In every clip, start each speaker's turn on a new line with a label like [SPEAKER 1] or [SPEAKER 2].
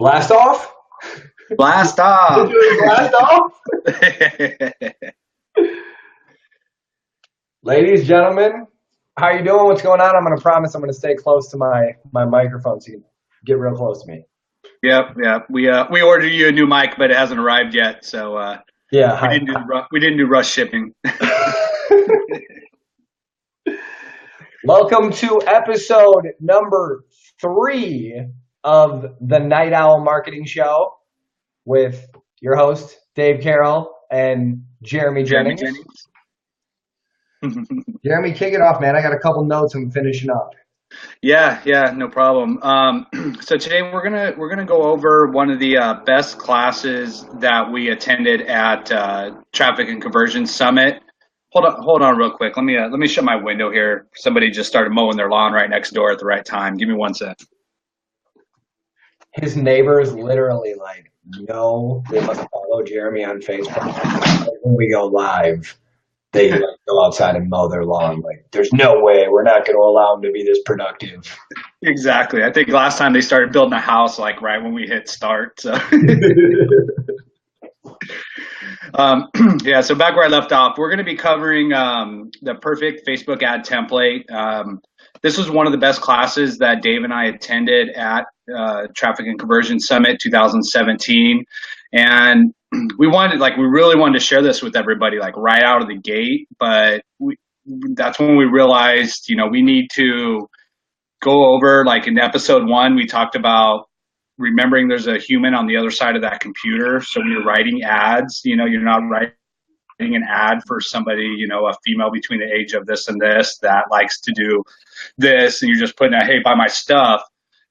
[SPEAKER 1] Blast off?
[SPEAKER 2] Blast off!
[SPEAKER 1] Blast off? Ladies, gentlemen, how you doing? What's going on? I'm going to promise I'm going to stay close to my microphone so you can get real close to me.
[SPEAKER 2] Yep. We ordered you a new mic, but it hasn't arrived yet. So
[SPEAKER 1] Yeah,
[SPEAKER 2] we didn't do rush shipping.
[SPEAKER 1] Welcome to episode number 3 of the Night Owl Marketing Show with your host, Dave Carroll and Jeremy Jennings. Jeremy, kick it off, man. I got a couple notes I'm finishing up.
[SPEAKER 2] Yeah, no problem. So today we're gonna go over one of the best classes that we attended at Traffic and Conversion Summit. Hold on, real quick. Let me shut my window here. Somebody just started mowing their lawn right next door at the right time. Give me 1 sec.
[SPEAKER 1] His neighbors literally no, they must follow Jeremy on Facebook. When we go live, they go outside and mow their lawn. There's no way we're not going to allow them to be this productive.
[SPEAKER 2] Exactly. I think last time they started building a house right when we hit start. So. So back where I left off, we're going to be covering the perfect Facebook ad template. This was one of the best classes that Dave and I attended at Traffic and Conversion Summit 2017, and we really wanted to share this with everybody right out of the gate. But that's when we realized, we need to go over in episode 1, we talked about remembering there's a human on the other side of that computer. So when you're writing ads, you're not writing an ad for somebody, a female between the age of this and this that likes to do this, and you're just putting out, hey, buy my stuff.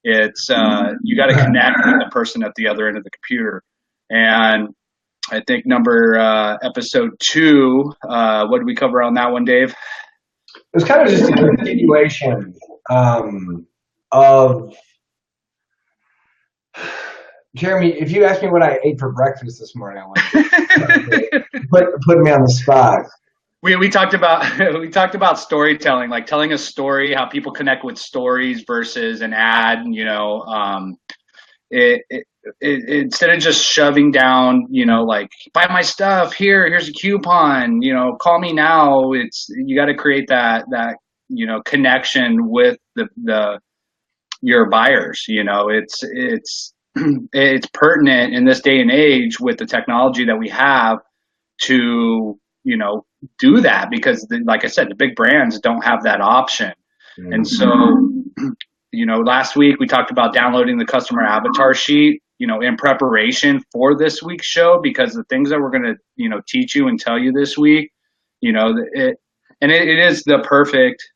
[SPEAKER 2] It's you got to connect with the person at the other end of the computer. And I think episode 2, what did we cover on that one, Dave?
[SPEAKER 1] It was kind of just a continuation of Jeremy. If you asked me what I ate for breakfast this morning, I would put me on the spot.
[SPEAKER 2] We talked about storytelling, telling a story, how people connect with stories versus an ad. Instead of just shoving down, buy my stuff here's a coupon, call me now. You got to create that connection with your buyers. It's pertinent in this day and age with the technology that we have to do that, because like I said, the big brands don't have that option. Mm-hmm. And so last week we talked about downloading the customer avatar sheet in preparation for this week's show, because the things that we're going to teach you and tell you this week, it is the perfect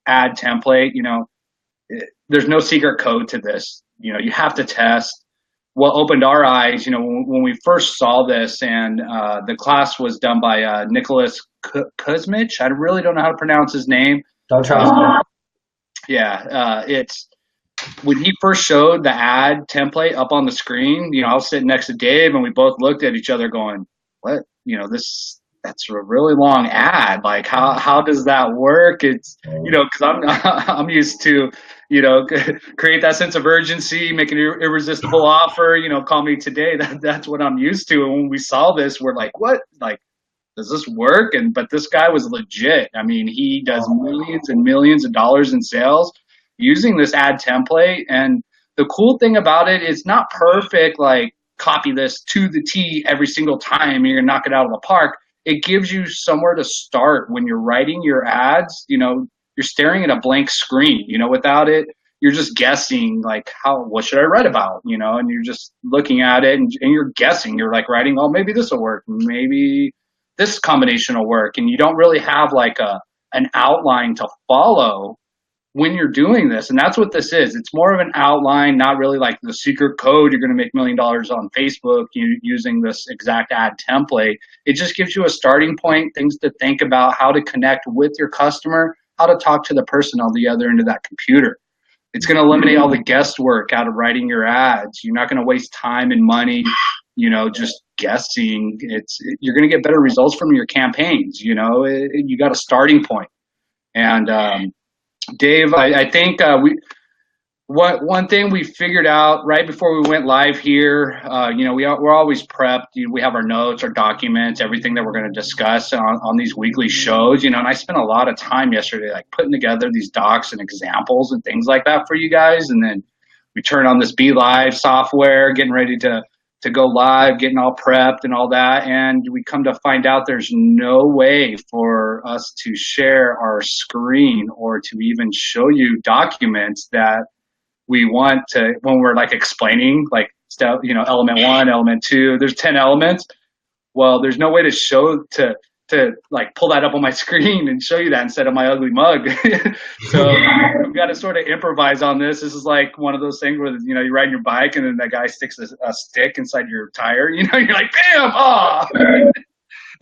[SPEAKER 2] ad template. There's no secret code to this. You have to test. What opened our eyes, when we first saw this, and the class was done by Nicholas Kuzmich. I really don't know how to pronounce his name.
[SPEAKER 1] Don't trust him.
[SPEAKER 2] Yeah, it's when he first showed the ad template up on the screen. I was sitting next to Dave, and we both looked at each other, going, "What? That's a really long ad. How does that work?" It's because I'm used to create that sense of urgency, make an irresistible offer. Call me today. That's what I'm used to. And when we saw this, we're like, what? Does this work? But this guy was legit. I mean, he does millions and millions of dollars in sales using this ad template. And the cool thing about it, it's not perfect. Copy this to the T every single time, and you're gonna knock it out of the park. It gives you somewhere to start when you're writing your ads. You're staring at a blank screen. Without it, you're just guessing what should I write about? And you're just looking at it and you're guessing. You're writing, oh, maybe this will work. Maybe this combination will work. And you don't really have an outline to follow when you're doing this. And that's what this is. It's more of an outline, not really the secret code. You're going to make $1 million on Facebook using this exact ad template. It just gives you a starting point, things to think about, how to connect with your customer, how to talk to the person on the other end of that computer. It's going to eliminate all the guesswork out of writing your ads. You're not going to waste time and money, just guessing. You're going to get better results from your campaigns. You got a starting point. And Dave, I think one thing we figured out right before we went live here, we're always prepped. We have our notes, our documents, everything that we're going to discuss on these weekly shows. And I spent a lot of time yesterday, like putting together these docs and examples and things like that for you guys. And then we turn on this Be Live software, getting ready to go live, getting all prepped and all that. And we come to find out there's no way for us to share our screen or to even show you documents that we want to, when we're like explaining like stuff, element 1, element 2, there's 10 elements. Well, there's no way to show to like pull that up on my screen and show you that instead of my ugly mug. So I've got to sort of improvise on this. This is like one of those things where, you're riding your bike and then that guy sticks a stick inside your tire, you're like, bam, oh.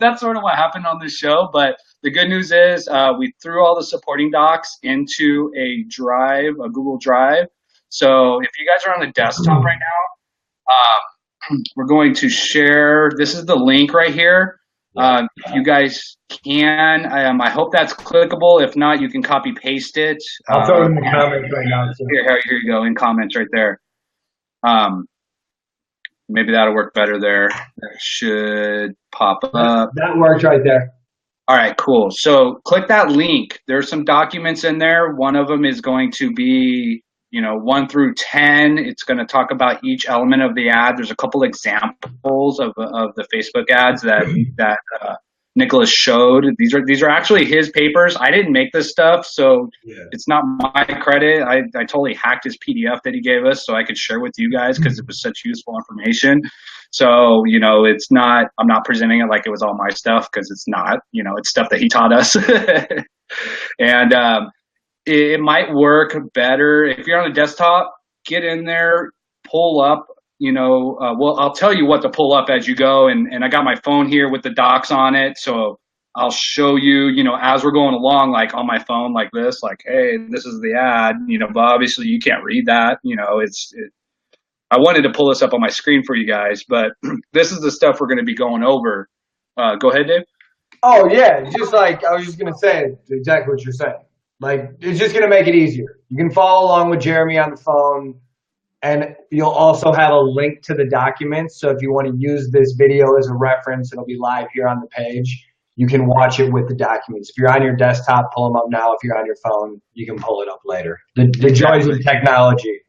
[SPEAKER 2] That's sort of what happened on this show. But the good news is we threw all the supporting docs into a drive, a Google Drive. So if you guys are on the desktop right now, we're going to share. This is the link right here. If you guys can, I hope that's clickable. If not, you can copy paste it.
[SPEAKER 1] I'll throw it in the comments right now.
[SPEAKER 2] Here you go, in comments right there. Maybe that'll work better there. That should pop up.
[SPEAKER 1] That works right there.
[SPEAKER 2] All right, cool. So click that link. There's some documents in there. One of them is going to be 1 through 10. It's going to talk about each element of the ad. There's a couple examples of the Facebook ads that Nicholas showed. These are actually his papers. I didn't make this stuff, so It's not my credit. I totally hacked his PDF that he gave us so I could share with you guys because it was such useful information. So, it's not, I'm not presenting it like it was all my stuff because it's not, it's stuff that he taught us. And it might work better if you're on a desktop. Get in there, pull up. I'll tell you what to pull up as you go, and I got my phone here with the docs on it, so I'll show you, as we're going along, like on my phone, like this, like, hey, this is the ad, but obviously you can't read that, I wanted to pull this up on my screen for you guys, but this is the stuff we're going to be going over. Go ahead, Dave.
[SPEAKER 1] Oh yeah, just like I was just going to say exactly what you're saying. Like, it's just going to make it easier. You can follow along with Jeremy on the phone, and you'll also have a link to the documents. So if you want to use this video as a reference, it'll be live here on the page. You can watch it with the documents. If you're on your desktop, pull them up now. If you're on your phone, you can pull it up later. The joys of technology.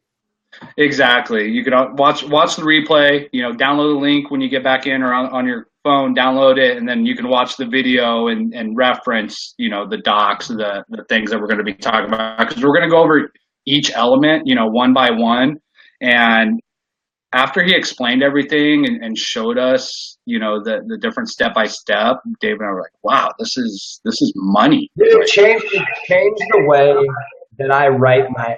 [SPEAKER 2] Exactly. You can watch the replay, download the link when you get back in or on your phone, download it, and then you can watch the video and reference, the docs, the things that we're going to be talking about, because we're going to go over each element, one by one. And after he explained everything and showed us, the different step by step, Dave and I were like, wow, this is money.
[SPEAKER 1] It changed the way that I write my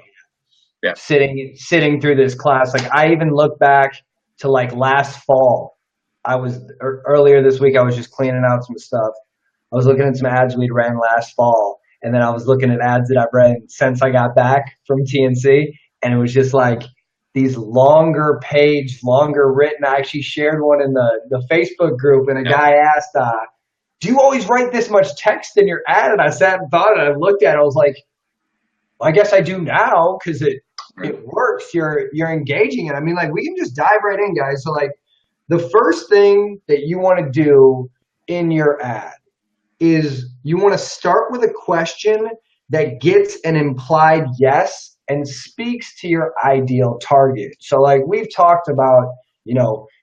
[SPEAKER 1] sitting through this class. Like, I even look back to like last fall. Earlier this week, I was just cleaning out some stuff. I was looking at some ads we'd ran last fall, and then I was looking at ads that I've read since I got back from TNC, and it was just like these longer written. I actually shared one in the Facebook group, and a guy asked, do you always write this much text in your ad? And I sat and thought, and I looked at it, I was like, well, I guess I do now because it works. You're engaging it. I mean, like, we can just dive right in, guys. So like, the first thing that you want to do in your ad is you want to start with a question that gets an implied yes and speaks to your ideal target. So like we've talked about,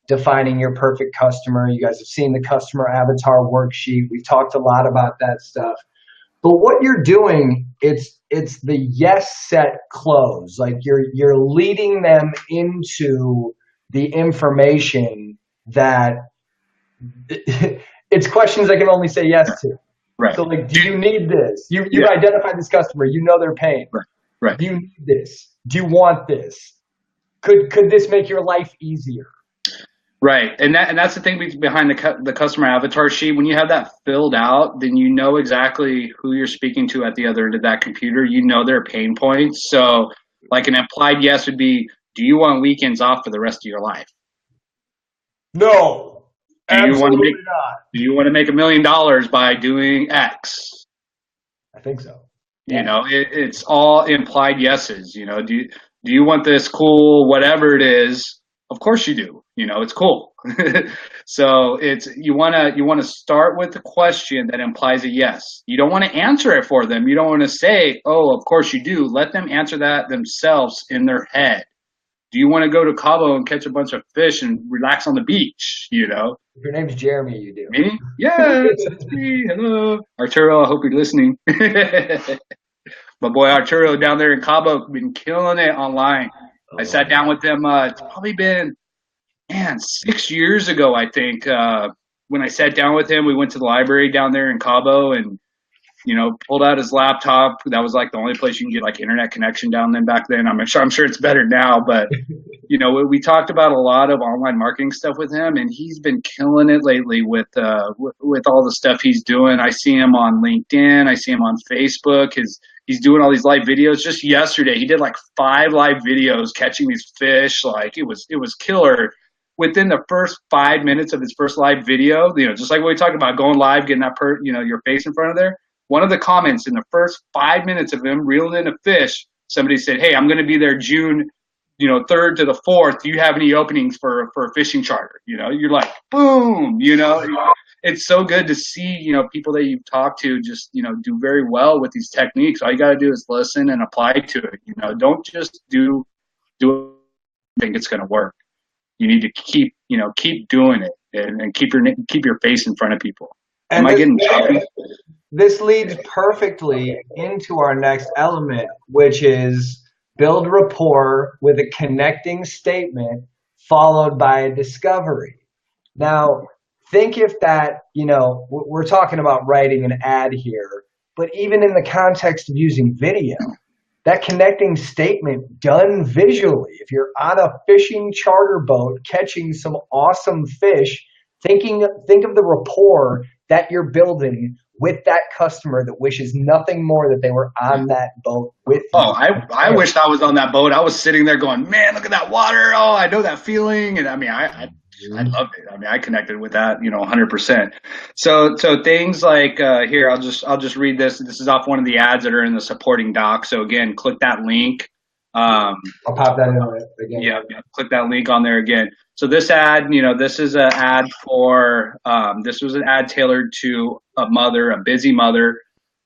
[SPEAKER 1] defining your perfect customer. You guys have seen the customer avatar worksheet. We've talked a lot about that stuff. But what you're doing, it's the yes set close. Like you're leading them into the information that it's questions I can only say yes to.
[SPEAKER 2] Right.
[SPEAKER 1] So like, do you need this? You've identified this customer. You know their pain.
[SPEAKER 2] Right.
[SPEAKER 1] Do you need this? Do you want this? Could this make your life easier?
[SPEAKER 2] Right, and that's the thing behind the customer avatar sheet. When you have that filled out, then you know exactly who you're speaking to at the other end of that computer. You know their pain points. So, like an implied yes would be, do you want weekends off for the rest of your life?
[SPEAKER 1] No, absolutely not.
[SPEAKER 2] Do you want to make $1 million by doing X?
[SPEAKER 1] I think so.
[SPEAKER 2] You know, it's all implied yeses. You know, do Do you want this cool, whatever it is? Of course you do. It's cool. So you want to start with a question that implies a yes. You don't want to answer it for them. You don't want to say, oh, of course you do. Let them answer that themselves in their head. Do you want to go to Cabo and catch a bunch of fish and relax on the beach?
[SPEAKER 1] If your name's Jeremy, you do.
[SPEAKER 2] Me? Yes, it's me. Hello. Arturo, I hope you're listening. My boy Arturo down there in Cabo been killing it online. I sat down with him. It's probably been, 6 years ago, I think. When I sat down with him, we went to the library down there in Cabo and, pulled out his laptop. That was like the only place you can get like internet connection down then back then. I'm sure it's better now, but we talked about a lot of online marketing stuff with him, and he's been killing it lately with all the stuff he's doing. I see him on LinkedIn. I see him on Facebook. He's doing all these live videos. Just yesterday, he did like 5 live videos catching these fish. Like it was killer. Within the first 5 minutes of his first live video, just like what we talked about, going live, getting that your face in front of there. One of the comments in the first 5 minutes of him reeling in a fish, somebody said, "Hey, I'm going to be there June, 3rd to the 4th. Do you have any openings for a fishing charter?" You're like, boom. It's so good to see, people that you've talked to just, do very well with these techniques. All you got to do is listen and apply to it. Don't just do it, think it's going to work. You need to keep doing it and keep your face in front of people. Am I getting choppy?
[SPEAKER 1] This leads perfectly into our next element, which is build rapport with a connecting statement followed by a discovery. Now, think if that, we're talking about writing an ad here, but even in the context of using video, that connecting statement done visually, if you're on a fishing charter boat catching some awesome fish, think of the rapport that you're building with that customer that wishes nothing more that they were on that boat with you.
[SPEAKER 2] Oh, I wished I was on that boat. I was sitting there going, man, look at that water. Oh, I know that feeling. And I mean, I loved it. I mean, I connected with that, 100%. So things like here, I'll just read this. This is off one of the ads that are in the supporting doc. So again, click that link.
[SPEAKER 1] I'll pop that in again.
[SPEAKER 2] Yeah, click that link on there again. So this ad, this is an ad for this was an ad tailored to a busy mother.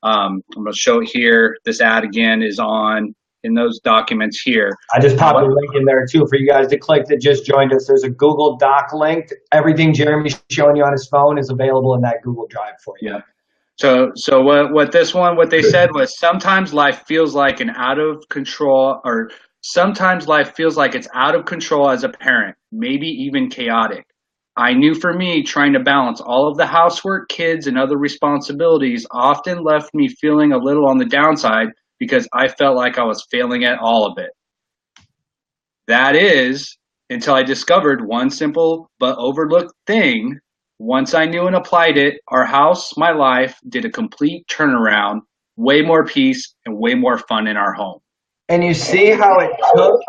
[SPEAKER 2] I'm going to show it here. This ad again is in those documents here.
[SPEAKER 1] I just popped a link in there too for you guys to click that just joined us. There's a Google Doc link. Everything Jeremy's showing you on his phone is available in that Google Drive for you.
[SPEAKER 2] Yeah. So what they said was sometimes life feels like sometimes life feels like it's out of control as a parent, maybe even chaotic. I knew for me, trying to balance all of the housework, kids, and other responsibilities often left me feeling a little on the downside because I felt like I was failing at all of it. That is, until I discovered one simple but overlooked thing. Once I knew and applied it, our house, my life, did a complete turnaround, way more peace and way more fun in our home.
[SPEAKER 1] And you see how it took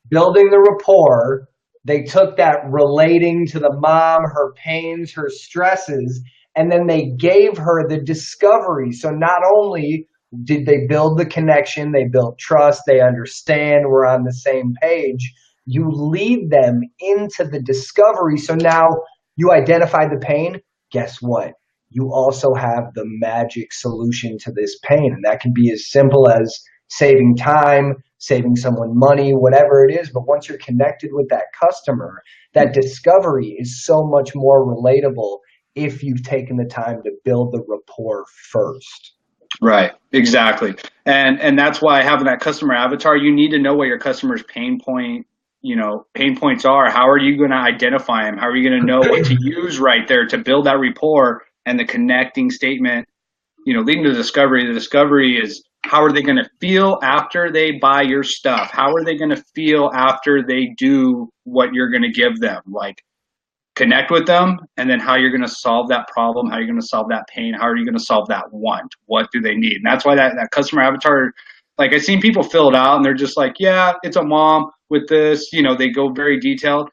[SPEAKER 1] building the rapport. They took that relating to the mom, her pains, her stresses, and then they gave her the discovery. So not only did they build the connection, they built trust, they understand we're on the same page, you lead them into the discovery. So now you identify the pain. Guess what? You also have the magic solution to this pain. And that can be as simple as saving time, saving someone money, whatever it is. But once you're connected with that customer, that discovery is so much more relatable if you've taken the time to build the rapport first.
[SPEAKER 2] Right, exactly. And that's why having that customer avatar, you need to know what your customer's pain points are. How are you going to identify them? How are you going to know what to use right there to build that rapport and the connecting statement, leading to the discovery? The discovery is, how are they going to feel after they buy your stuff? How are they going to feel after they do what you're going to give them? Like, connect with them, and then how you're going to solve that problem, how you're going to solve that pain, how are you going to solve that want? What do they need? And that's why that customer avatar, like, I've seen people fill it out and they're just like, yeah, it's a mom with this, they go very detailed.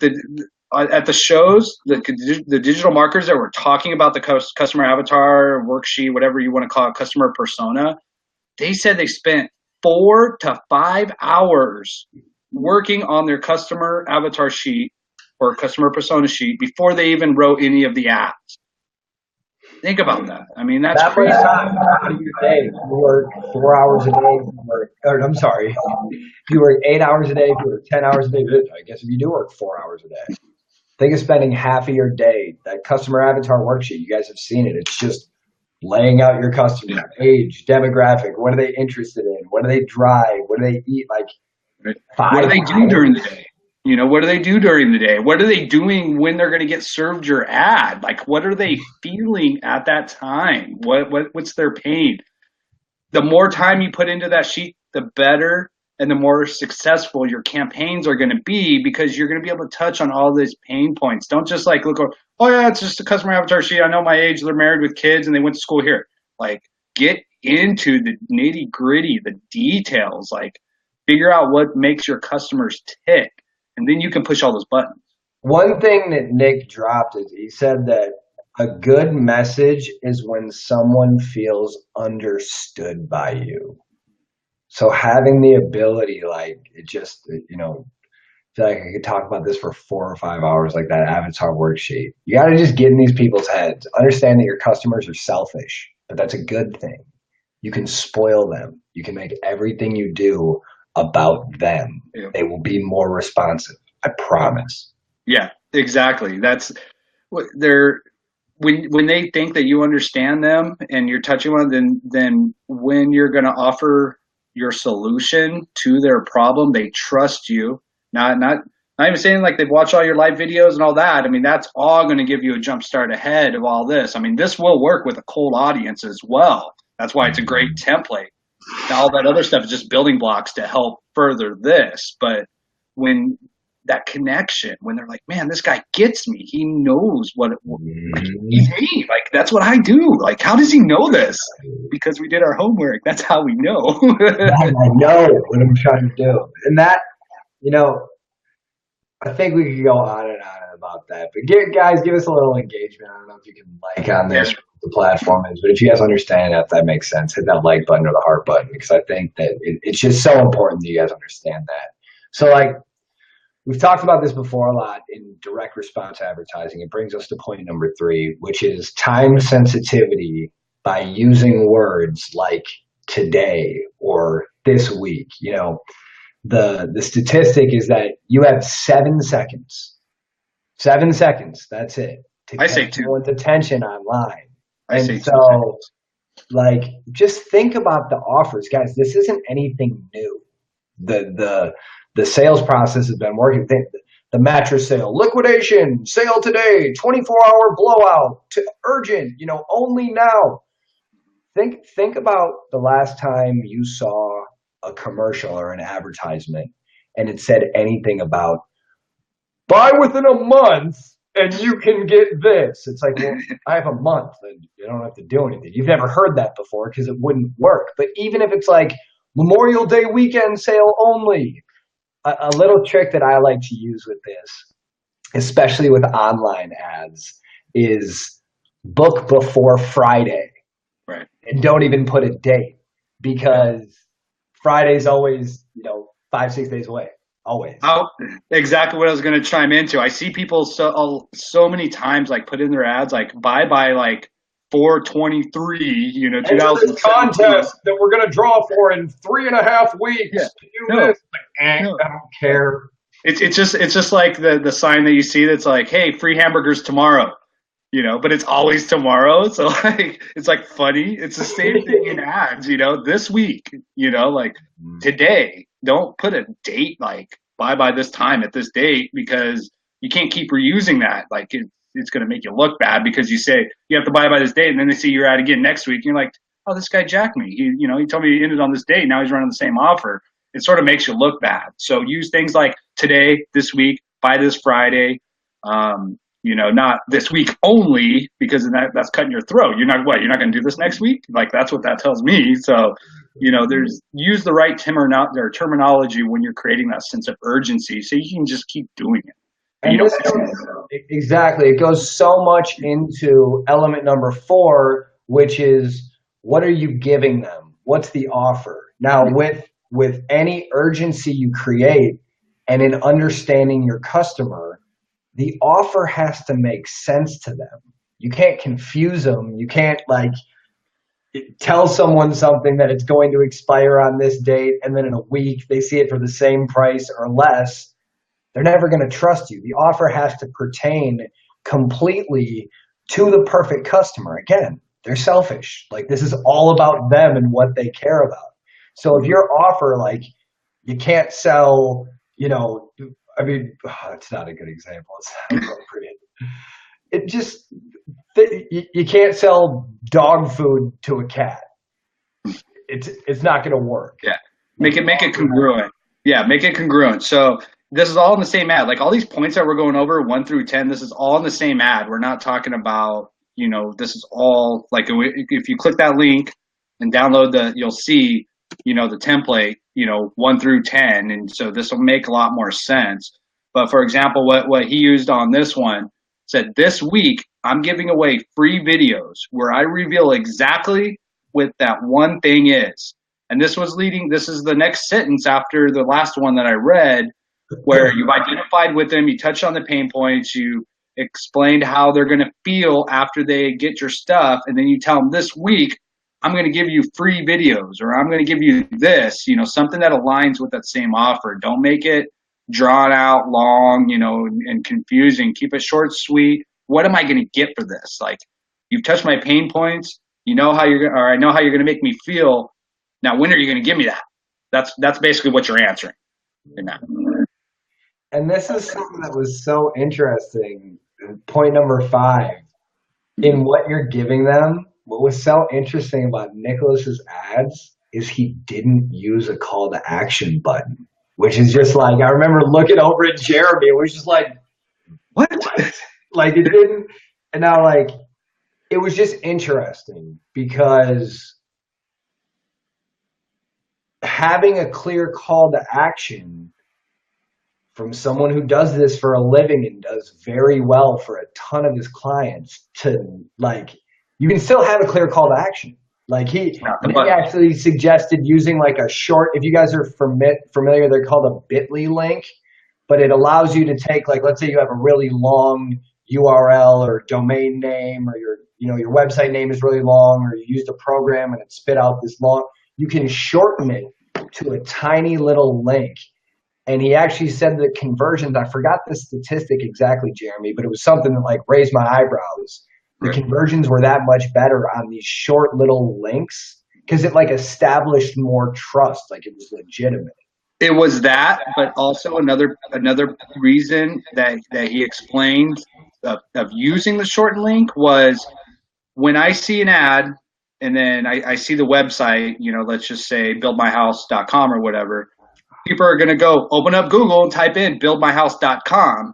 [SPEAKER 2] At the shows, the digital marketers that were talking about the customer avatar, worksheet, whatever you want to call it, customer persona, they said they spent 4 to 5 hours working on their customer avatar sheet or customer persona sheet before they even wrote any of the ads. Think about that. I mean, that's crazy.
[SPEAKER 1] Out of your day, if you work 4 hours a day, I'm sorry, if you work 8 hours a day, if you work 10 hours a day, I guess if you do work 4 hours a day, think of spending half of your day, that customer avatar worksheet, you guys have seen it. It's just laying out your customer, age, demographic, what are they interested in, what do they drive, what do they eat, like
[SPEAKER 2] what do they do during the day? You know, what do they do during the day? What are they doing when they're going to get served your ad? Like, what are they feeling at that time? What's their pain? The more time you put into that sheet, the better and the more successful your campaigns are going to be, because you're going to be able to touch on all these pain points. Don't just like look, oh yeah, it's just a customer avatar sheet. I know my age, they're married with kids and they went to school here. Like, get into the nitty gritty, the details, like figure out what makes your customers tick. And then you can push all those buttons.
[SPEAKER 1] One thing that Nick dropped is he said that a good message is when someone feels understood by you. So having the ability, like, it just, you know, I feel like I could talk about this for 4 or 5 hours, like that avatar worksheet. You got to just get in these people's heads. Understand that your customers are selfish, but that's a good thing. You can spoil them. You can make everything you do about them. Yeah. They will be more responsive. I promise.
[SPEAKER 2] Yeah, exactly. That's what they're when they think that you understand them and you're touching on them, then when you're going to offer your solution to their problem, they trust you. Not even saying like they've watched all your live videos and all that. I mean, that's all going to give you a jump start ahead of all this. I mean, this will work with a cold audience as well. That's why it's a great template. Now, all that other stuff is just building blocks to help further this. But when that connection, when they're like, man, this guy gets me. He knows what he's me. Like, that's what I do. Like, how does he know this? Because we did our homework. That's how we know.
[SPEAKER 1] I know what I'm trying to do. And that, you know, I think we could go on and on about that. But guys, give us a little engagement. I don't know if you can like on this, what the platform is. But if you guys understand that, if that makes sense, hit that like button or the heart button, because I think that it's just so important that you guys understand that. So, like, we've talked about this before a lot in direct response advertising. It brings us to point number 3, which is time sensitivity by using words like today or this week. You know, the statistic is that you have 7 seconds. 7 seconds, that's it. To
[SPEAKER 2] I say 2.
[SPEAKER 1] Everyone's attention online.
[SPEAKER 2] I say 2
[SPEAKER 1] so,
[SPEAKER 2] seconds.
[SPEAKER 1] Like, just think about the offers. Guys, this isn't anything new. The sales process has been working. The mattress sale, liquidation, sale today, 24-hour blowout, urgent, you know, only now. Think about the last time you saw a commercial or an advertisement and it said anything about buy within a month and you can get this. It's like, well, I have a month and you don't have to do anything. You've never heard that before because it wouldn't work. But even if it's like Memorial Day weekend sale only, a little trick that I like to use with this, especially with online ads, is book before Friday.
[SPEAKER 2] Right.
[SPEAKER 1] And don't even put a date, because Friday's always, you know, 5-6 days away. Always.
[SPEAKER 2] Oh, exactly what I was going to chime into. I see people so many times like put in their ads like buy by like 4/23, you know, 2000
[SPEAKER 1] contest that we're going to draw for in 3.5 weeks.
[SPEAKER 2] Yeah.
[SPEAKER 1] Like, I don't care.
[SPEAKER 2] It's just like the sign that you see that's like, hey, free hamburgers tomorrow, you know, but it's always tomorrow. So like, it's like funny. It's the same thing in ads, you know, this week, you know, like today. Don't put a date like buy by this time at this date, because you can't keep reusing that. Like it's going to make you look bad because you say you have to buy by this date, and then they see your ad again next week, and you're like, oh, this guy jacked me. He told me he ended on this date. Now he's running the same offer. It sort of makes you look bad. So use things like today, this week, by this Friday. Not this week only, because that's cutting your throat. You're not going to do this next week? Like, that's what that tells me. So, use the right terminology when you're creating that sense of urgency, so you can just keep doing it.
[SPEAKER 1] Exactly. It goes so much into element number 4, which is, what are you giving them? What's the offer? Now, with with any urgency you create and in understanding your customer, the offer has to make sense to them. You can't confuse them. You can't like tell someone something that it's going to expire on this date and then in a week they see it for the same price or less. They're never going to trust you. The offer has to pertain completely to the perfect customer. Again, they're selfish. Like this is all about them and what they care about. So if your offer, like you can't sell, I mean, it's not a good example. It's not appropriate. It just, you can't sell dog food to a cat. It's not going to work.
[SPEAKER 2] Yeah. Make it congruent. Yeah. Make it congruent. So this is all in the same ad. Like all these points that we're going over 1 through 10, this is all in the same ad. We're not talking about, this is all like, if you click that link and download you'll see, the template, 1 through 10. And so this will make a lot more sense. But for example, what he used on this one said, this week, I'm giving away free videos where I reveal exactly what that one thing is. And this is the next sentence after the last one that I read, where you've identified with them, you touched on the pain points, you explained how they're going to feel after they get your stuff, and then you tell them this week, I'm going to give you free videos, or I'm going to give you this, something that aligns with that same offer. Don't make it drawn out long, and confusing. Keep it short, sweet. What am I going to get for this? Like, you've touched my pain points. I know how you're going to make me feel. Now, when are you going to give me that? That's basically what you're answering in that.
[SPEAKER 1] And this is something that was so interesting. Point number 5, in what you're giving them, what was so interesting about Nicholas's ads is he didn't use a call to action button, which is just like, I remember looking over at Jeremy, it was just like, what? Like it didn't, and now like, it was just interesting because having a clear call to action from someone who does this for a living and does very well for a ton of his clients, to like, you can still have a clear call to action. Like he actually suggested using like a short, if you guys are familiar, they're called a bit.ly link, but it allows you to take, like, let's say you have a really long URL or domain name, or your website name is really long, or you used a program and it spit out this long, you can shorten it to a tiny little link. And he actually said that conversions, I forgot the statistic exactly, Jeremy, but it was something that like raised my eyebrows. The conversions were that much better on these short little links because it like established more trust, like it was legitimate.
[SPEAKER 2] It was that, but also another reason that he explained of using the short link was when I see an ad and then I see the website, let's just say buildmyhouse.com or whatever, people are going to go open up Google and type in buildmyhouse.com.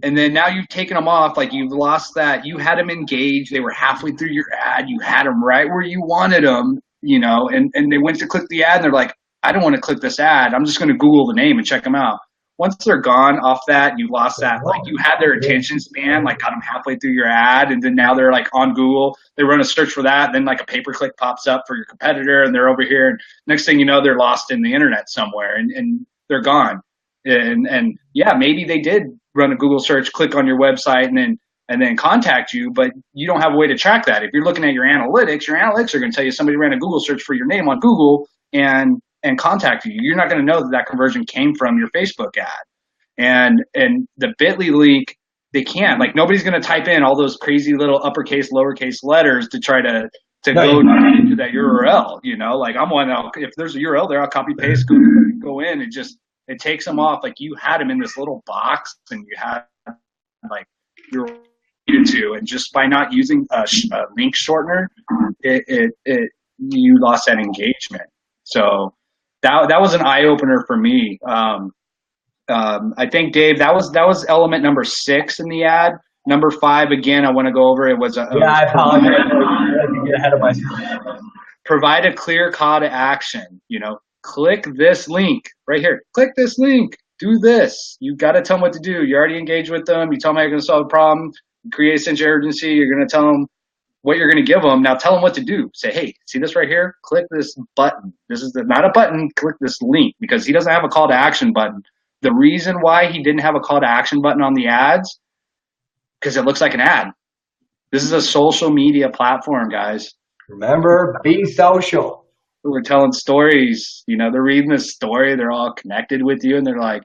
[SPEAKER 2] And then now you've taken them off, like you've lost that. You had them engaged. They were halfway through your ad. You had them right where you wanted them, and they went to click the ad and they're like, I don't want to click this ad. I'm just going to Google the name and check them out. Once they're gone off that, you lost that. Like you had their attention span, like got them halfway through your ad. And then now they're like on Google. They run a search for that. Then like a pay-per-click pops up for your competitor and they're over here. And next thing you know, they're lost in the internet somewhere and they're gone. And yeah, maybe they did run a Google search, click on your website, and then contact you, but you don't have a way to track that. If you're looking at your analytics are going to tell you somebody ran a Google search for your name on Google and contact you. You're not going to know that conversion came from your Facebook ad. And the bit.ly link, they can't. Like nobody's going to type in all those crazy little uppercase, lowercase letters to try to go into that URL. Like I'm one. If there's a URL there, I'll copy paste, go in, and just. It takes them off. Like you had them in this little box and you had like you're to, and just by not using a link shortener, you lost that engagement. So that was an eye opener for me. I think Dave, that was element number 6 in the ad. Number 5, again, I want to go over. I apologize.
[SPEAKER 1] I had to get ahead of myself.
[SPEAKER 2] Provide a clear call to action. Click this link right here. Click this link. Do this. You got to tell them what to do. You already engaged with them. You tell them how you're going to solve a problem. You create a sense of urgency. You're going to tell them what you're going to give them. Now tell them what to do. Say, hey, see this right here? Click this button. This is not a button. Click this link, because he doesn't have a call to action button. The reason why he didn't have a call to action button on the ads, because it looks like an ad. This is a social media platform, guys.
[SPEAKER 1] Remember, be social.
[SPEAKER 2] We're telling stories. They're reading this story. They're all connected with you, and they're like,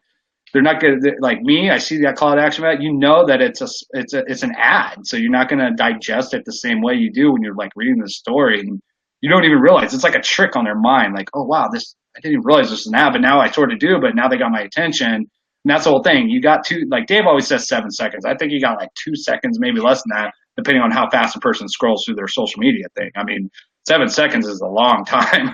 [SPEAKER 2] they're not gonna, like me. I see that call to action ad. That it's an ad, so you're not gonna digest it the same way you do when you're like reading the story, and you don't even realize it's like a trick on their mind. Like, oh wow, I didn't even realize this is an ad, but now I sort of do. But now they got my attention, and that's the whole thing. You got like Dave always says 7 seconds. I think you got like 2 seconds, maybe less than that, depending on how fast a person scrolls through their social media thing. I mean, 7 seconds is a long time.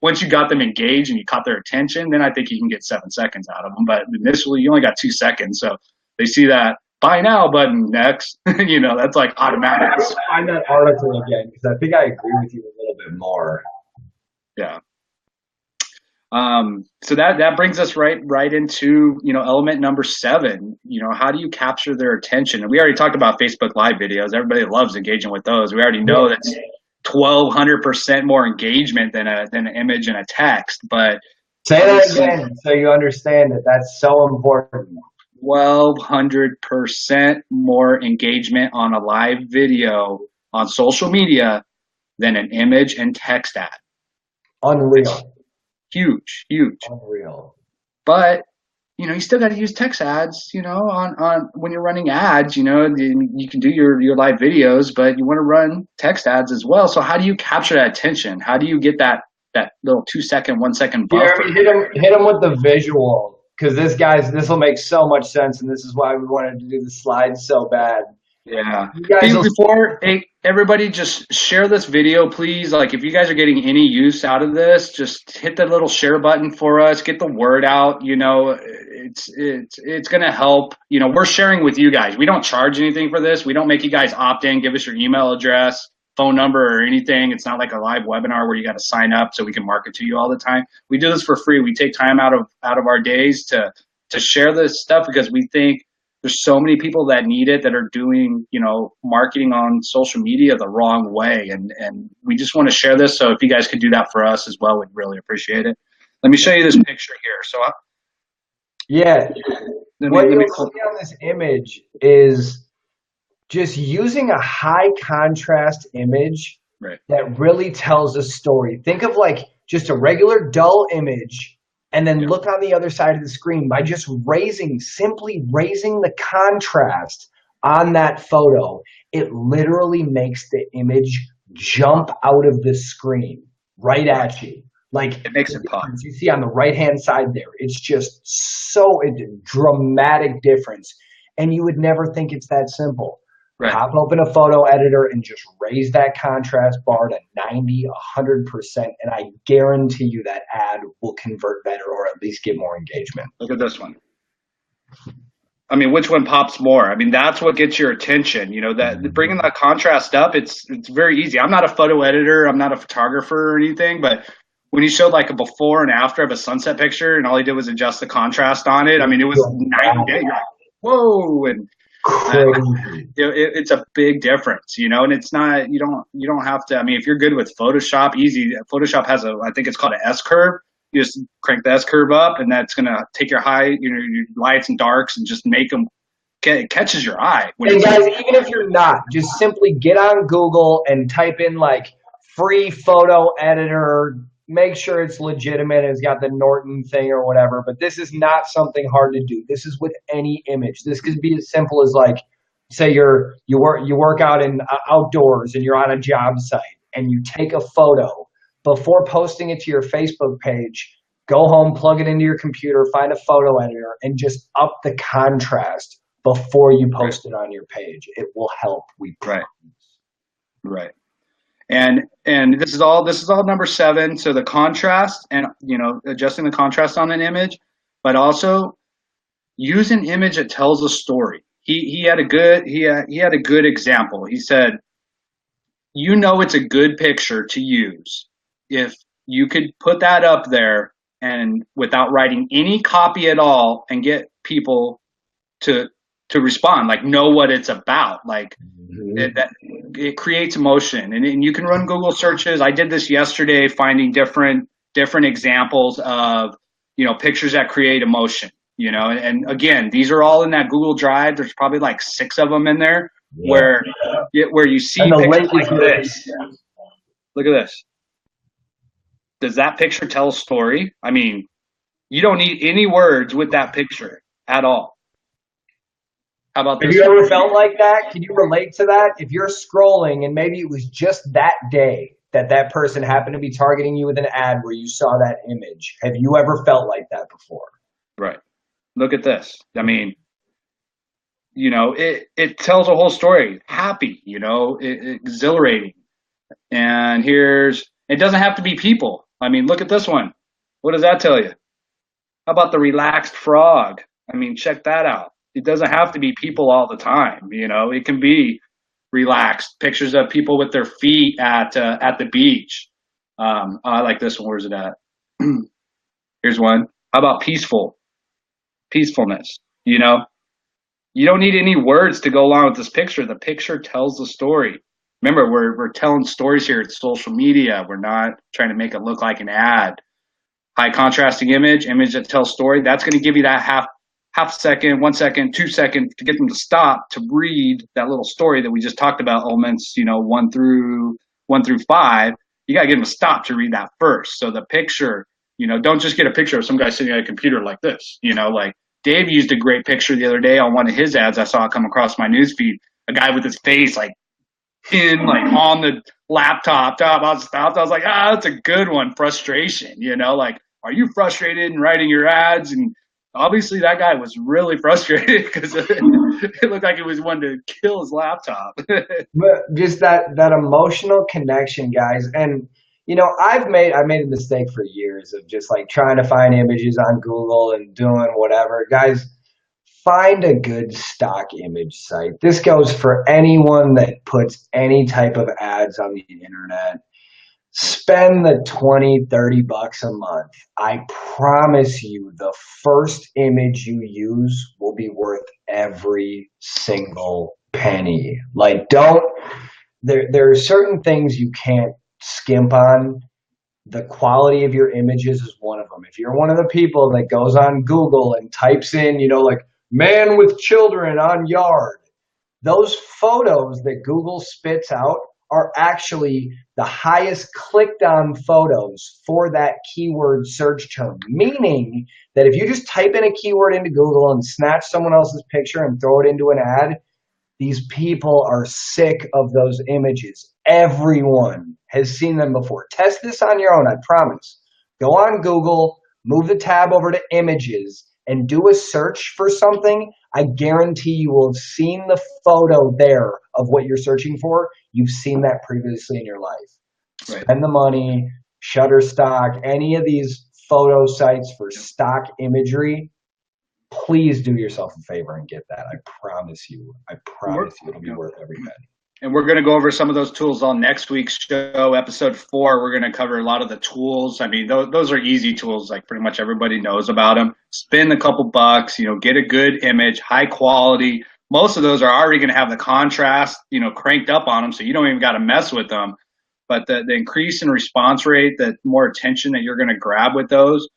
[SPEAKER 2] Once you got them engaged and you caught their attention, then I think you can get 7 seconds out of them. But initially, you only got 2 seconds. So they see that buy now button next. That's like automatic.
[SPEAKER 1] I'll find that article again, because I think I agree with you a little bit more.
[SPEAKER 2] Yeah. So that brings us right into, element number 7. How do you capture their attention? And we already talked about Facebook Live videos. Everybody loves engaging with those. We already know that's 1,200% more engagement than an image and a text. But
[SPEAKER 1] say that again so you understand it. That's so important.
[SPEAKER 2] 1,200% more engagement on a live video on social media than an image and text ad.
[SPEAKER 1] Unreal.
[SPEAKER 2] Huge.
[SPEAKER 1] Unreal.
[SPEAKER 2] But you still got to use text ads, on when you're running ads. You can do your live videos, but you want to run text ads as well. So how do you capture that attention? How do you get that little 2 second, 1 second buffer?
[SPEAKER 1] Hit him with the visual, because this will make so much sense, and this is why we wanted to do the slides so bad.
[SPEAKER 2] Yeah. Before everybody, just share this video, please. Like, if you guys are getting any use out of this, just hit the little share button for us. Get the word out. It's gonna help. We're sharing with you guys. We don't charge anything for this. We don't make you guys opt in. Give us your email address, phone number, or anything. It's not like a live webinar where you got to sign up so we can market to you all the time. We do this for free. We take time out of our days to share this stuff, because we think there's so many people that need it, that are doing, marketing on social media the wrong way. And we just want to share this. So if you guys could do that for us as well, we'd really appreciate it. Let me show you this picture here. So
[SPEAKER 1] what you'll see on this image is just using a high contrast image that really tells a story. Think of like just a regular dull image, and then look on the other side of the screen by just simply raising the contrast on that photo. It literally makes the image jump out of the screen right at you. Like,
[SPEAKER 2] it makes it pop.
[SPEAKER 1] You see on the right-hand side there, it's just a dramatic difference. And you would never think it's that simple.
[SPEAKER 2] Right.
[SPEAKER 1] Pop open a photo editor and just raise that contrast bar to 90, 100%, and I guarantee you that ad will convert better, or at least get more engagement.
[SPEAKER 2] Look at this one. I mean, which one pops more? I mean, that's what gets your attention. That bringing that contrast up, it's very easy. I'm not a photo editor. I'm not a photographer or anything, but when you showed like a before and after of a sunset picture, and all he did was adjust the contrast on it, I mean, it was night and day. You're like, whoa, and it's a big difference, and it's not, you don't have to, I mean, if you're good with Photoshop, easy. Photoshop has I think it's called an S curve. You just crank the S curve up, and that's going to take your your lights and darks and just make them, it catches your eye.
[SPEAKER 1] And guys, even if you're not, just simply get on Google and type in like free photo editor. Make sure it's legitimate. It's got the Norton thing or whatever, but this is not something hard to do. This is with any image. This could be as simple as like, say you work out in outdoors and you're on a job site and you take a photo before posting it to your Facebook page. Go home, plug it into your computer, find a photo editor, and just up the contrast before you post it on your page. It will help. We promise.
[SPEAKER 2] Right. And this is all number 7. So the contrast, and adjusting the contrast on an image, but also use an image that tells a story. He had a good example. He said, it's a good picture to use if you could put that up there and without writing any copy at all, and get people to respond, like know what it's about. Like, It creates emotion, and you can run Google searches. I did this yesterday, finding different examples of pictures that create emotion. And again, these are all in that Google Drive. There's probably like 6 of them in there where you see pictures like this. Look at this. Does that picture tell a story? I mean, you don't need any words with that picture at all. How about this?
[SPEAKER 1] Have you ever felt like that? Can you relate to that? If you're scrolling and maybe it was just that day that person happened to be targeting you with an ad where you saw that image. Have you ever felt like that before?
[SPEAKER 2] Right. Look at this. I mean, it tells a whole story. Happy, exhilarating. And it doesn't have to be people. I mean, look at this one. What does that tell you? How about the relaxed frog? I mean, check that out. It doesn't have to be people all the time. It can be relaxed pictures of people with their feet at the beach. I like this one. Where's it at? Here's one. How about peacefulness? You don't need any words to go along with this picture. The picture tells the story. Remember, we're telling stories here. It's social media. We're not trying to make it look like an ad. High contrasting image that tells story. That's going to give you that half second, 1 second, 2 seconds to get them to stop to read that little story that we just talked about, elements, 1 through 5. You got to get them to stop to read that first. So the picture, don't just get a picture of some guy sitting at a computer like this. Like Dave used a great picture the other day on one of his ads. I saw it come across my newsfeed. A guy with his face like on the laptop. I was like, that's a good one. Frustration. Like, are you frustrated in writing your ads? And obviously that guy was really frustrated because it looked like he was wanting to kill his laptop.
[SPEAKER 1] But just that emotional connection, guys. And I made a mistake for years of just like trying to find images on Google and doing whatever. Guys, find a good stock image site. This goes for anyone that puts any type of ads on the internet. Spend the $20-$30 a month. I promise you the first image you use will be worth every single penny. Like, there are certain things you can't skimp on. The quality of your images is one of them. If you're one of the people that goes on Google and types in, like man with children on yard, those photos that Google spits out are actually the highest clicked on photos for that keyword search term. Meaning that if you just type in a keyword into Google and snatch someone else's picture and throw it into an ad, these people are sick of those images. Everyone has seen them before. Test this on your own, I promise. Go on Google, move the tab over to images, and do a search for something. I guarantee you will have seen the photo there of what you're searching for. You've seen that previously in your life. Right. Spend the money, Shutterstock, any of these photo sites for stock imagery. Please do yourself a favor and get that. I promise you. It'll be worth every penny.
[SPEAKER 2] And we're going to go over some of those tools on next week's show, episode 4. We're going to cover a lot of the tools. I mean, those are easy tools. Like pretty much everybody knows about them. Spend a couple bucks, get a good image, high quality. Most of those are already going to have the contrast, cranked up on them. So you don't even got to mess with them. But the increase in response rate, the more attention that you're going to grab with those,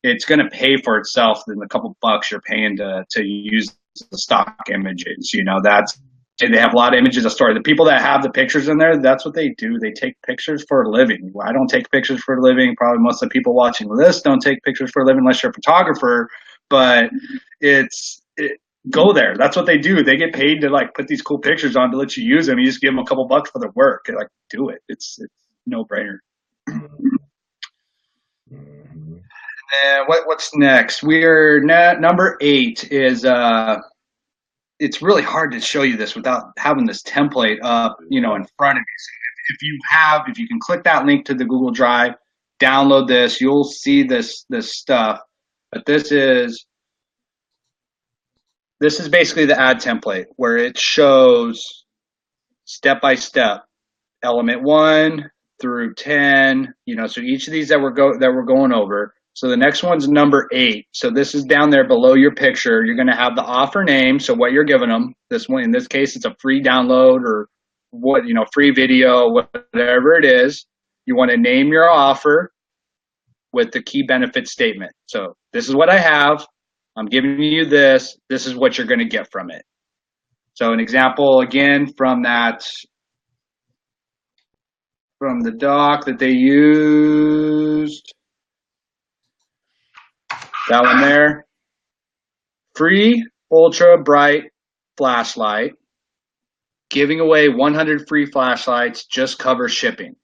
[SPEAKER 2] it's going to pay for itself than the couple bucks you're paying to use the stock images. They have a lot of images of story. The people that have the pictures in there, that's what they do. They take pictures for a living. I don't take pictures for a living. Probably most of the people watching this don't take pictures for a living unless you're a photographer. But go there. That's what they do. They get paid to like put these cool pictures on to let you use them. You just give them a couple bucks for their work. They're like, do it. It's no brainer. And what's next? We're number 8 is it's really hard to show you this without having this template up, in front of you. So if you can click that link to the Google Drive, download this, you'll see this stuff. But this is basically the ad template where it shows step by step, element 1 through 10. So each of these that we're going over, So the next one's number 8. So this is down there below your picture. You're going to have the offer name. So what you're giving them. This one, in this case, it's a free download or what, free video, whatever it is. You want to name your offer with the key benefit statement. So this is what I have. I'm giving you this. This is what you're going to get from it. So an example again from the doc that they used. That one there. Free ultra bright flashlight. Giving away 100 free flashlights, just cover shipping.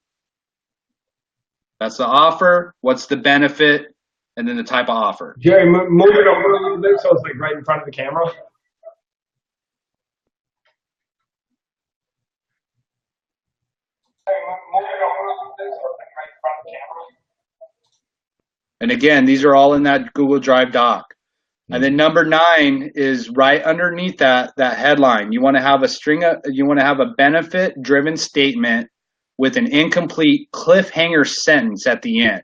[SPEAKER 2] That's the offer. What's the benefit? And then the type of offer.
[SPEAKER 1] Jerry, move it over a little bit so it's like right in front of the camera.
[SPEAKER 2] And again, these are all in that Google Drive doc. And then number 9 is right underneath that headline. You want to have a benefit-driven statement with an incomplete cliffhanger sentence at the end.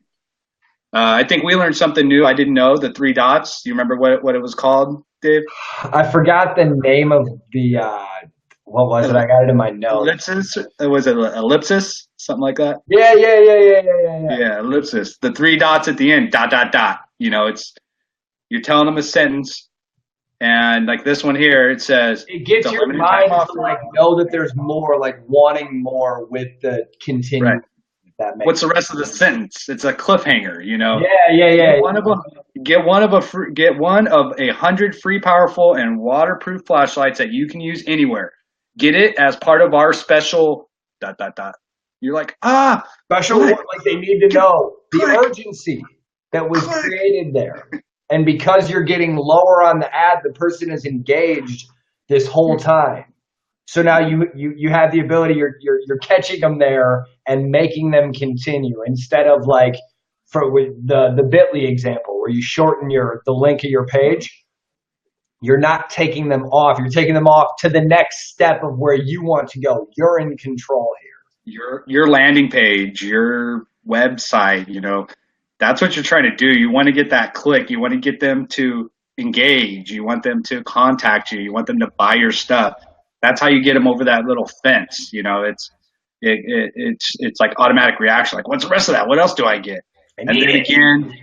[SPEAKER 2] I think we learned something new. I didn't know the 3 dots. Do you remember what it was called, Dave?
[SPEAKER 1] I forgot the name of the what was it? I got it in my notes.
[SPEAKER 2] Ellipsis? Was it ellipsis? Something like that?
[SPEAKER 1] Yeah.
[SPEAKER 2] Yeah, ellipsis. The 3 dots at the end, ... You're telling them a sentence, and like this one here, it says
[SPEAKER 1] it gets your mind to like know that there's more, like wanting more with the continue.
[SPEAKER 2] Right. What's the rest of the sentence? It's a cliffhanger,
[SPEAKER 1] Yeah.
[SPEAKER 2] Get one of 100 free, powerful, and waterproof flashlights that you can use anywhere. Get it as part of our special ... You're like,
[SPEAKER 1] special. Like they need to know the urgency that was created there. And because you're getting lower on the ad, the person is engaged this whole time. So now you have the ability, you're catching them there and making them continue instead of like with the Bitly example where you shorten the link of your page. You're not taking them off. You're taking them off to the next step of where you want to go. You're in control here.
[SPEAKER 2] Your landing page, your website, that's what you're trying to do. You want to get that click. You want to get them to engage. You want them to contact you. You want them to buy your stuff. That's how you get them over that little fence. It's like automatic reaction. Like, what's the rest of that? What else do I get? And then again,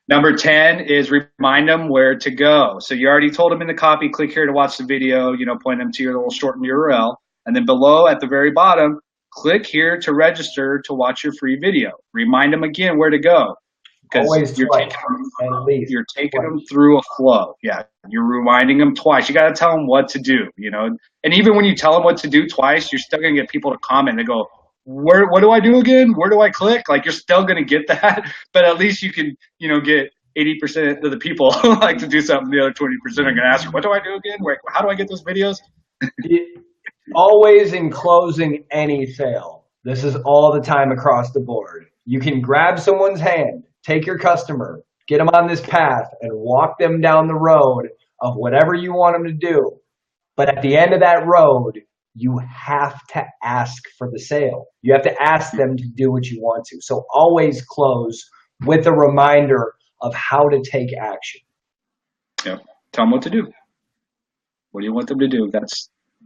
[SPEAKER 2] number 10 is remind them where to go. So you already told them in the copy, click here to watch the video, point them to your little shortened URL. And then below at the very bottom, click here to register to watch your free video. Remind them again where to go. Because you're taking them through a flow. Yeah, you're reminding them twice. You got to tell them what to do, And even when you tell them what to do twice, you're still going to get people to comment. They go, what do I do again? Where do I click? Like, you're still going to get that. But at least you can, get 80% of the people like to do something. The other 20% are going to ask you, what do I do again? Wait, how do I get those videos?
[SPEAKER 1] Always in closing any sale, this is all the time across the board. You can grab someone's hand, take your customer, get them on this path, and walk them down the road of whatever you want them to do. But at the end of that road, you have to ask for the sale. You have to ask them to do what you want to. So always close with a reminder of how to take action.
[SPEAKER 2] Yeah. Tell them what to do. What do you want them to do?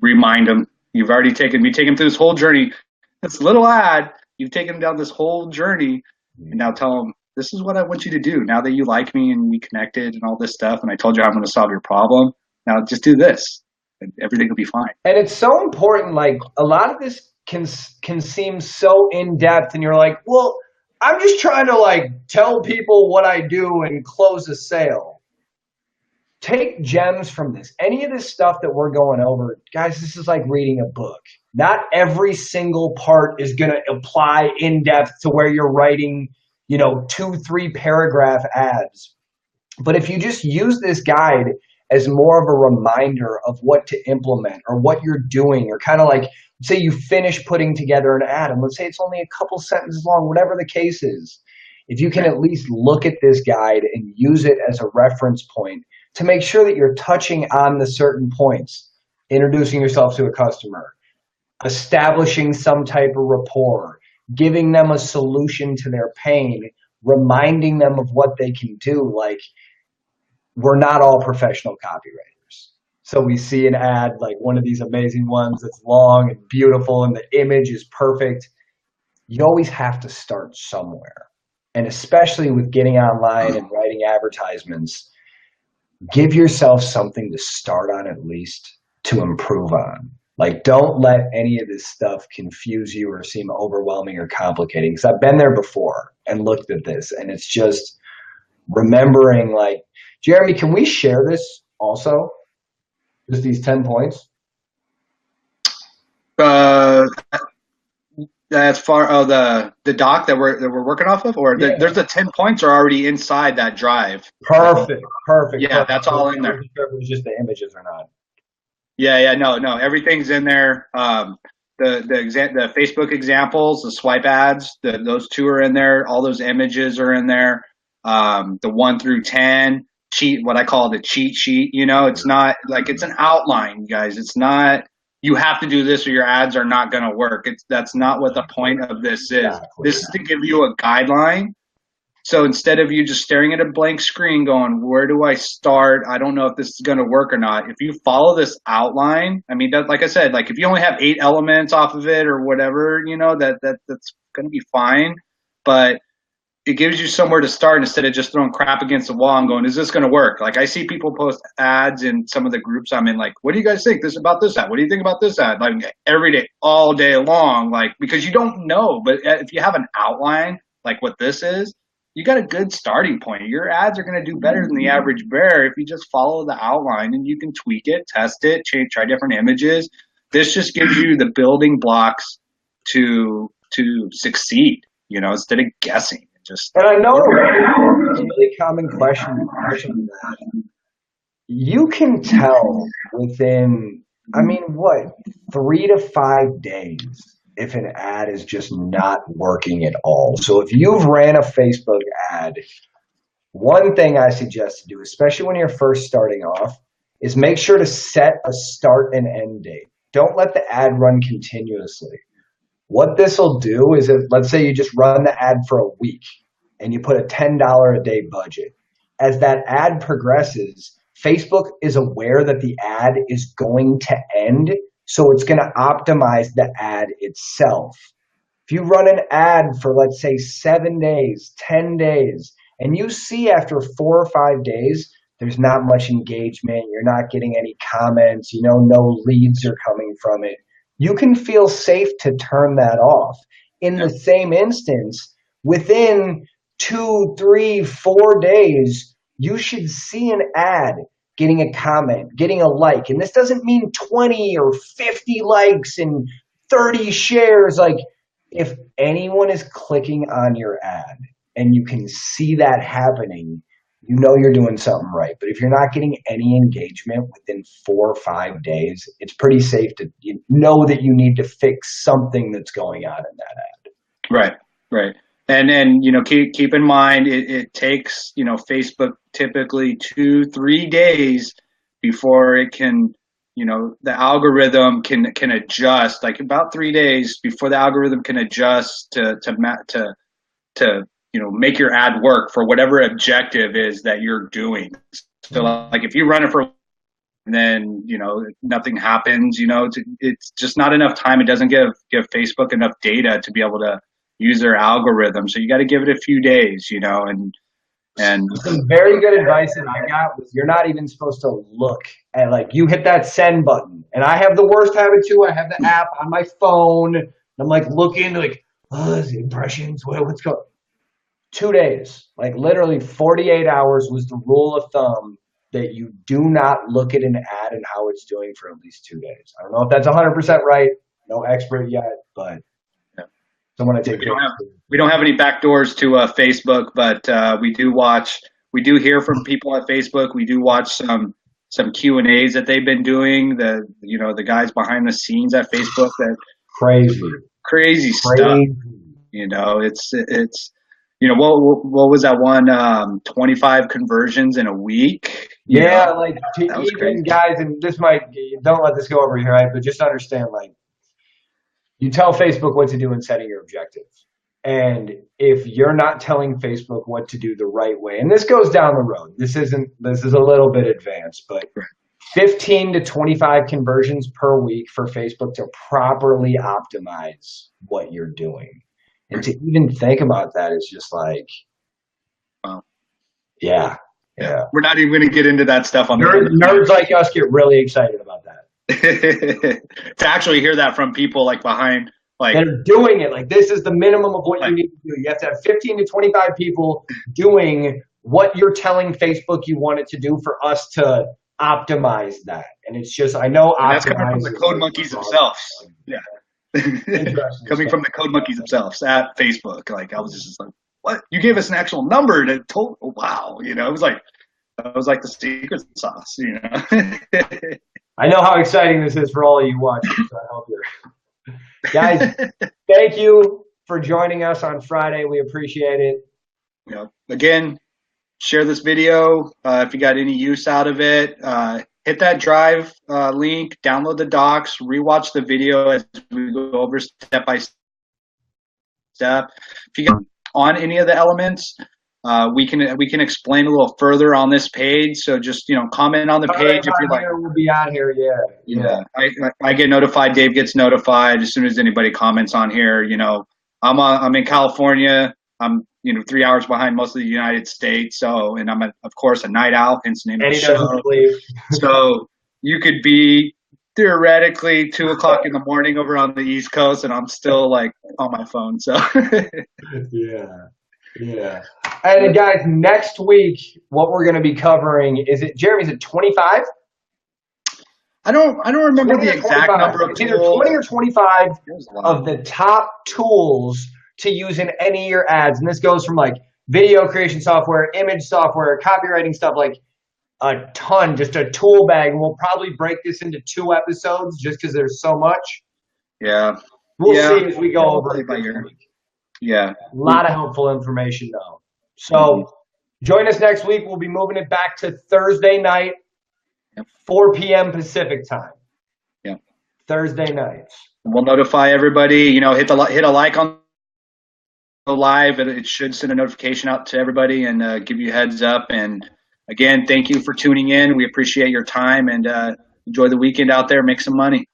[SPEAKER 2] Remind them. You've already taken through this whole journey. This little ad, you've taken them down this whole journey, and now tell them, this is what I want you to do. Now that you like me and we connected and all this stuff, and I told you I'm going to solve your problem, now just do this, and everything will be fine.
[SPEAKER 1] And it's so important. Like, a lot of this can seem so in-depth, and you're like, well, I'm just trying to like tell people what I do and close a sale. Take gems from this. Any of this stuff that we're going over, guys, this is like reading a book. Not every single part is going to apply in depth to where you're writing, 2-3 paragraph ads. But if you just use this guide as more of a reminder of what to implement or what you're doing, or kind of like, say you finish putting together an ad, and let's say it's only a couple sentences long, whatever the case is, if you can at least look at this guide and use it as a reference point to make sure that you're touching on the certain points, introducing yourself to a customer, establishing some type of rapport, giving them a solution to their pain reminding them of what they can do. Like, we're not all professional copywriters. So we see an ad, like one of these amazing ones that's long and beautiful and the image is perfect. You always have to start somewhere. And especially with getting online and writing advertisements, give yourself something to start on, at least to improve on. Like, don't let any of this stuff confuse you or seem overwhelming or complicating. Because I've been there before and looked at this, and it's just remembering, like, Jeremy, can we share this also? Just these 10 points?
[SPEAKER 2] As far the doc that we're working off of, or there's the 10 points are already inside that drive.
[SPEAKER 1] Perfect.
[SPEAKER 2] Yeah, that's all in there.
[SPEAKER 1] If it was just the images or not.
[SPEAKER 2] Yeah, no, everything's in there. The Facebook examples, the swipe ads, those two are in there. All those images are in there. The 1 through 10 what I call the cheat sheet. It's not like, it's an outline, guys. It's not, you have to do this or your ads are not going to work. That's not what the point of this is. Exactly. This is to give you a guideline. So instead of you just staring at a blank screen going, where do I start? I don't know if this is going to work or not. If you follow this outline, I mean, like I said, like if you only have 8 elements off of it or whatever, that's going to be fine. But it gives you somewhere to start instead of just throwing crap against the wall and going, is this going to work? Like, I see people post ads in some of the groups I'm in, like, what do you guys think about this ad? What do you think about this ad? Like, every day, all day long, like, because you don't know. But if you have an outline, like what this is, you got a good starting point. Your ads are going to do better than the average bear if you just follow the outline, and you can tweak it, test it, try different images. This just gives you the building blocks to succeed, instead of guessing.
[SPEAKER 1] And I know it's a really common question that you can tell within, 3 to 5 days if an ad is just not working at all. So if you've ran a Facebook ad, one thing I suggest to do, especially when you're first starting off, is make sure to set a start and end date. Don't let the ad run continuously. What this will do is, let's say you just run the ad for a week and you put a $10 a day budget. As that ad progresses, Facebook is aware that the ad is going to end, so it's going to optimize the ad itself. If you run an ad for, let's say, 7 days, 10 days, and you see after 4 or 5 days, there's not much engagement, you're not getting any comments, no leads are coming from it, you can feel safe to turn that off. In the same instance, within 2, 3, 4 days, you should see an ad getting a comment, getting a like. And this doesn't mean 20 or 50 likes and 30 shares. Like, if anyone is clicking on your ad and you can see that happening, you know you're doing something right. But if you're not getting any engagement within 4 or 5 days, it's pretty safe to know that you need to fix something that's going on in that ad.
[SPEAKER 2] Right. And keep in mind, it takes, Facebook typically 2-3 days before it can, the algorithm can adjust, like about 3 days before the algorithm can adjust to make your ad work for whatever objective is that you're doing. So like if you run it for, and then, nothing happens, it's just not enough time. It doesn't give Facebook enough data to be able to use their algorithm. So you got to give it a few days, and
[SPEAKER 1] some very good advice that I got was, you're not even supposed to look at, like, you hit that send button, and I have the worst habit too. I have the app on my phone, and I'm like looking, like, impressions, what's going on? 2 days, like literally 48 hours was the rule of thumb, that you do not look at an ad and how it's doing for at least 2 days. I don't know if that's 100% right. No expert yet, but someone I take.
[SPEAKER 2] We don't have any backdoors to Facebook, but we do hear from people at Facebook. We do watch some Q&As that they've been doing. The guys behind the scenes at Facebook, that crazy stuff. It's what was that one? 25 conversions in a week.
[SPEAKER 1] Like even guys, and this might, don't let this go over your head, but just understand, like, you tell Facebook what to do in setting your objectives. And if you're not telling Facebook what to do the right way, and this goes down the road, this is a little bit advanced, but 15 to 25 conversions per week for Facebook to properly optimize what you're doing. And to even think about that is just like,
[SPEAKER 2] wow.
[SPEAKER 1] Yeah.
[SPEAKER 2] We're not even going to get into that stuff on
[SPEAKER 1] nerds like us get really excited about
[SPEAKER 2] that. To actually hear that from people like behind, like
[SPEAKER 1] they're doing it. Like this is the minimum of what you need to do. You have to have 15 to 25 people doing what you're telling Facebook you want it to do for us to optimize that. And it's just, I know
[SPEAKER 2] that's coming from the code monkeys themselves. Yeah. Coming from the code monkeys themselves at Facebook. Like I was just like, what? You gave us an actual number to told, oh, wow. You know, it was like the secret sauce, you know.
[SPEAKER 1] I know how exciting this is for all of you watching, so I hope you're guys, thank you for joining us on Friday. We appreciate it.
[SPEAKER 2] You know, again, share this video if you got any use out of it. Hit that Drive link, download the docs, rewatch the video as we go over step by step. If you got on any of the elements, we can explain a little further on this page. So just comment on the page if you're like.
[SPEAKER 1] We'll be on here, yeah.
[SPEAKER 2] I get notified. Dave gets notified as soon as anybody comments on here. I'm in California. I'm 3 hours behind most of the United States. So, and I'm of course a night owl, hence the name of the show. So you could be theoretically 2 o'clock in the morning over on the East Coast, and I'm still like on my phone. So
[SPEAKER 1] yeah. And guys, next week, what we're going to be covering is it, Jeremy? Is it 25?
[SPEAKER 2] I don't remember the exact number of
[SPEAKER 1] tools. It's either 20 or 25 of the top tools to use in any of your ads. And this goes from like video creation software, image software, copywriting stuff, like a ton, just a tool bag. And we'll probably break this into 2 episodes just because there's so much.
[SPEAKER 2] Yeah.
[SPEAKER 1] We'll see as we go over it by year.
[SPEAKER 2] Yeah.
[SPEAKER 1] A lot of helpful information though. So join us next week. We'll be moving it back to Thursday night, 4 p.m. Pacific time.
[SPEAKER 2] Yeah.
[SPEAKER 1] Thursday nights.
[SPEAKER 2] We'll notify everybody, hit a like on the live. It should send a notification out to everybody and give you a heads up. And again, thank you for tuning in. We appreciate your time and enjoy the weekend out there. Make some money.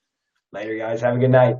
[SPEAKER 1] Later, guys. Have a good night.